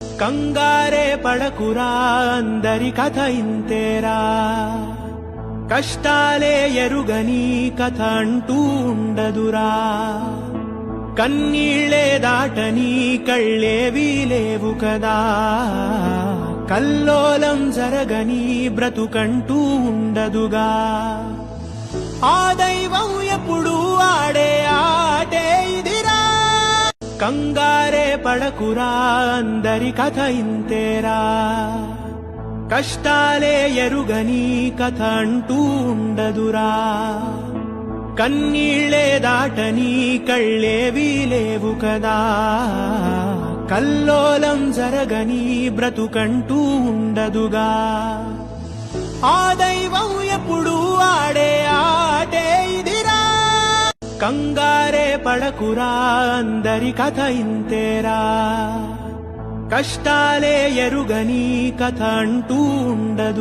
కంగారే పడకురా అందరి కథ ఇంతేరా, కష్టాలే ఎరుగని కథ అంటూ ఉండదురా, కన్నీళ్లే దాటని కళ్ళేవీ లేవు కదా, కల్లోలం జరగని బ్రతుకంటూ ఉండదుగా, ఆ దైవం ఎప్పుడు ఆడే ఆటే ఇదిరా. కంగారే పడకురా అందరి కథ ఇంతేరా, కష్టాలే ఎరుగని కథ అంటూ ఉండదురా, కన్నీళ్లే దాటని కళ్ళేవీ లేవు కదా, కల్లోలం జరగని బ్రతుకంటూ ఉండదుగా, ఆ దైవం ఎప్పుడు ఆడే ఆటే ఇదిరా. కంగారే పడకురా అందరి కథ ఇంతేరా, కష్టాలే ఎరుగని కథ అంటూ ఉండదు.